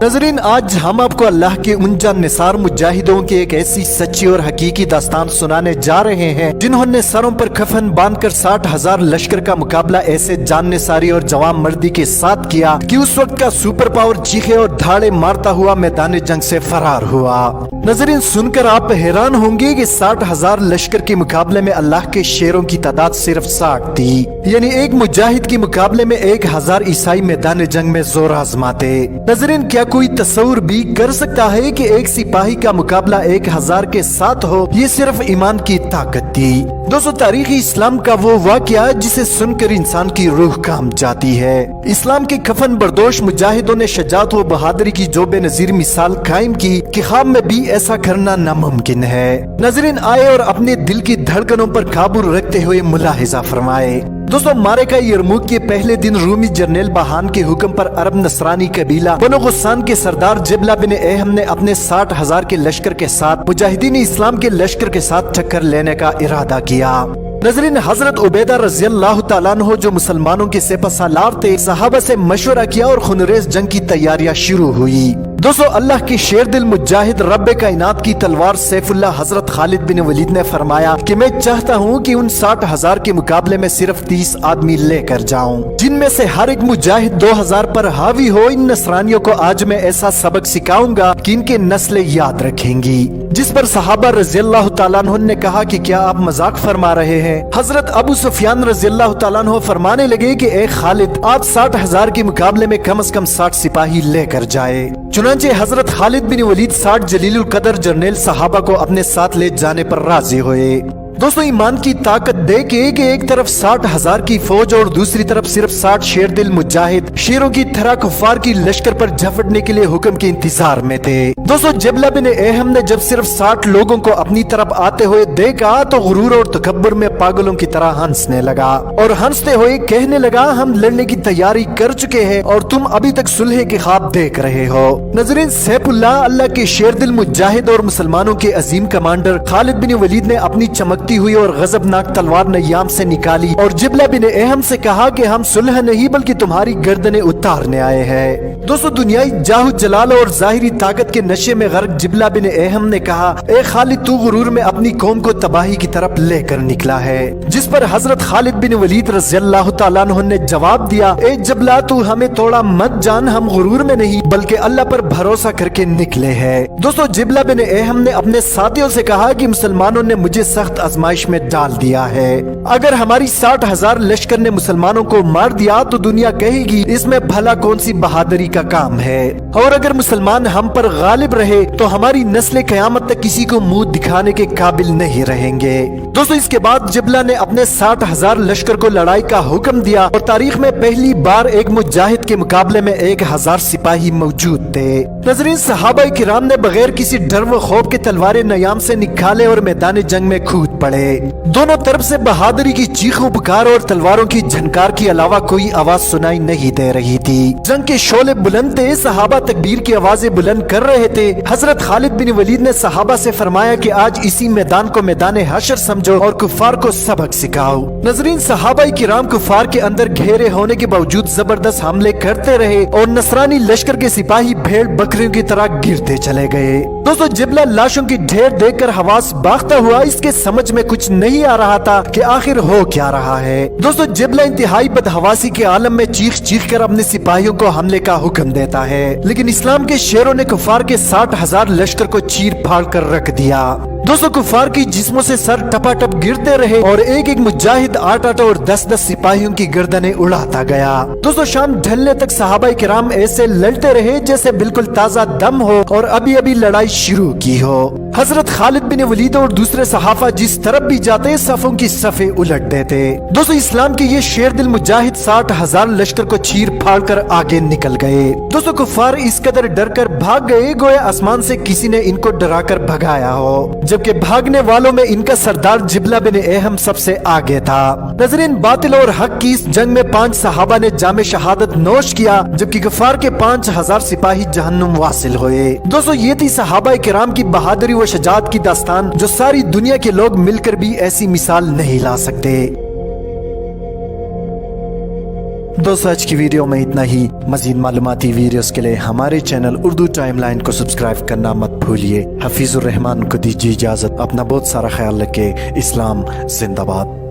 नजरीन, आज हम आपको अल्लाह के उन जानिसार मुजाहिदों की एक ऐसी सच्ची और हकीकी दास्तान सुनाने जा रहे हैं जिन्होंने सरों पर कफन बांधकर 60,000 लश्कर का मुकाबला ऐसे जाननिसारी और जवान मर्दी के साथ किया कि उस वक्त का सुपर पावर चीखे और धाड़े मारता हुआ मैदान जंग से फरार हुआ। नजरीन, सुनकर आप हैरान होंगे कि 60,000 लश्कर के मुकाबले में अल्लाह के शेरों की तादाद सिर्फ 60 थी। यानी एक मुजाहिद के मुकाबले में 1,000 ईसाई मैदान जंग में जोर आजमाते। नजरीन, क्या कोई तस्वुर भी कर सकता है कि एक सिपाही का मुकाबला 1,000 के साथ हो? ये सिर्फ ईमान की ताकत थी। दोस्तों, तारीख इस्लाम का वो वाकया जिसे सुनकर इंसान की रूह कांप जाती है। इस्लाम के कफन बर्दोश मुजाहिदों ने शजात व बहादुरी की जो बेनजीर मिसाल कायम की कि ख्वाब में भी ऐसा करना नामुमकिन है। नजरीन, आए और अपने दिल की धड़कनों पर काबू रखते हुए मुलाहिजा फरमाए। दोस्तों, मारेका यरमुक के पहले दिन रूमी जर्नल बहान के हुक्म पर अरब नसरानी कबीला बनो गुस्सान के सरदार जिबला बिन एहम ने अपने 60,000 के लश्कर के साथ मुजाहिदीन इस्लाम के लश्कर के साथ टक्कर लेने का इरादा किया। नजरीन, हजरत उबैदा रज़ी अल्लाह तआला अन्हु जो मुसलमानों के सेपा सालार थे, सहाबा से मशवरा किया और खुनरेज जंग की तैयारियां शुरू हुई। दोस्तों, अल्लाह के शेर दिल मुजाहिद रब्बे कायनात की तलवार सैफुल्लाह हजरत खालिद बिन वलीद ने फरमाया कि मैं चाहता हूँ कि उन 60,000 के मुकाबले में सिर्फ 30 आदमी लेकर जाऊं, जिनमें से हर एक मुजाहिद 2,000 पर हावी हो। इन नसरानियों को आज मैं ऐसा सबक सिखाऊंगा कि इनके नस्लें याद रखेंगी। जिस पर सहाबा रज़ी अल्लाह तआला अन्हु ने कहा कि क्या आप मजाक फरमा रहे हैं? हजरत अबू सुफियान रज़ी अल्लाह तआला अन्हु फरमाने लगे कि ए खालिद, आप 60,000 के मुकाबले में कम से कम 60 सिपाही लेकर जाए। चुनांचे हजरत खालिद बिन वलीद 60 जलीलुल कदर जर्नल सहाबा को अपने साथ ले जाने पर राजी हुए। दोस्तों, ईमान की ताकत देखे कि एक तरफ 60,000 की फौज और दूसरी तरफ सिर्फ 60 शेर दिल मुजाहिद शेरों की तरह कुफार की लश्कर पर झपटने के लिए हुक्म के इंतजार में थे। दोस्तों, जिबला बिन एहम ने जब सिर्फ 60 लोगों को अपनी तरफ आते हुए देखा तो गुरूर और तकब्बुर में पागलों की तरह हंसने लगा और हंसते हुए कहने लगा, हम लड़ने की तैयारी कर चुके हैं और तुम अभी तक सुलह के ख्वाब देख रहे हो। नजरीन, सैफुल्लाह अल्लाह के शेर दिल मुजाहिद और मुसलमानों के अजीम कमांडर खालिद बिन वलीद ने अपनी चमकती हुई और गजबनाक तलवार नयाम से निकाली और जिबला बिन एहम से कहा कि हम सुलह नहीं बल्कि तुम्हारी गर्दनें उतारने आए हैं। दोस्तों, दुनियाई जाहु जलाल और जाहिरी ताकत के नशे में गर्क जिबला बिन एहम ने कहा, ए खालिद, तू गुरूर में अपनी कौम को तबाही की तरफ लेकर निकला है। जिस पर हजरत खालिद बिन वलीद रज़ी अल्लाह तआला अन्हु ने जवाब दिया, ए जिबला, तू हमें थोड़ा मत जान, हम गुरूर में नहीं बल्कि अल्लाह पर भरोसा करके निकले हैं। दोस्तों, जिबला बिन एहम ने अपने साथियों से कहा कि मुसलमानों ने मुझे सख्त आजमाइश में डाल दिया है। अगर हमारी 60,000 लश्कर ने मुसलमानों को मार दिया तो दुनिया कहेगी इसमें भला कौन सी बहादुरी का काम है, और अगर मुसलमान हम पर गालिब रहे तो हमारी नस्लें कयामत तक किसी को मुंह दिखाने के काबिल नहीं रहेंगे। दोस्तों, इसके बाद जिबला ने अपने 60,000 लश्कर को लड़ाई का हुक्म दिया और तारीख में पहली बार एक मुजाहिद के मुकाबले में 1,000 सिपाही मौजूद थे। नजरीन, सहाबा किराम ने बगैर किसी डर व खौफ के तलवारें नयाम से निकाले और मैदान जंग में कूद पड़े। दोनों तरफ से बहादुरी की चीखों पुकार और तलवारों की झनकार के अलावा कोई आवाज सुनाई नहीं दे रही थी। जंग के शोले बुलंद थे, सहाबा तकबीर की आवाजें बुलंद कर रहे थे। हजरत खालिद बिन वलीद ने सहाबा से फरमाया कि आज इसी मैदान को मैदान हशर समझो और कुफार को सबक सिखाओ। नजरीन, सहाबा किराम कुफार के अंदर घेरे होने के बावजूद जबरदस्त हमले करते रहे और नसरानी लश्कर के सिपाही भेड़ बकरियों की तरह गिरते चले गए। दोस्तों, जिबला लाशों की ढेर देखकर हवास बागता हुआ इसके समझ में कुछ नहीं आ रहा था कि आखिर हो क्या रहा है। दोस्तों, जिबला इंतहाई बदहवासी के आलम में चीख चीख कर अपने सिपाहियों को हमले का हुक्म देता है, लेकिन इस्लाम के शेरों ने कुफार के 60,000 लश्कर को चीर फाड़ कर रख दिया। दोस्तों, कुफार की जिस्मों से सर टपाटप गिरते रहे और एक एक मुजाहिद 8-8 और 10-10 सिपाहियों की गर्दनें उड़ाता गया। दोस्तों, शाम ढलने तक सहाबा किराम ऐसे लड़ते रहे जैसे बिल्कुल ताजा दम हो और अभी अभी लड़ाई शुरू की हो। हजरत खालिद बिन वलीद और दूसरे सहाफा जिस तरफ भी जाते सफों की सफे उलट देते। दोस्तों, इस्लाम के ये शेर दिल मुजाहिद 60,000 लश्कर को चीर फाड़ कर आगे निकल गए। दोस्तों, कुफार इस कदर डर कर भाग गए गोया आसमान से किसी ने इनको डरा कर भगाया हो, जबकि भागने वालों में इनका सरदार जिबला बिन एहम सबसे आगे था। नजरीन, बातिल और हक की इस जंग में 5 सहाबा ने जामे शहादत नोश किया, जबकि कुफार के 5,000 सिपाही जहन्नुम वासिल हुए। दोस्तों, ये थी सहाबा किराम की बहादुरी व शजाअत की दास्तान, जो सारी दुनिया के लोग मिलकर भी ऐसी मिसाल नहीं ला सकते। दोस्तों आज की वीडियो में इतना ही। मजीद मालूमाती वीडियोस के लिए हमारे चैनल उर्दू टाइमलाइन को सब्सक्राइब करना मत भूलिए। हफीजुर रहमान को दीजिए इजाजत। अपना बहुत सारा ख्याल रखें। इस्लाम जिंदाबाद।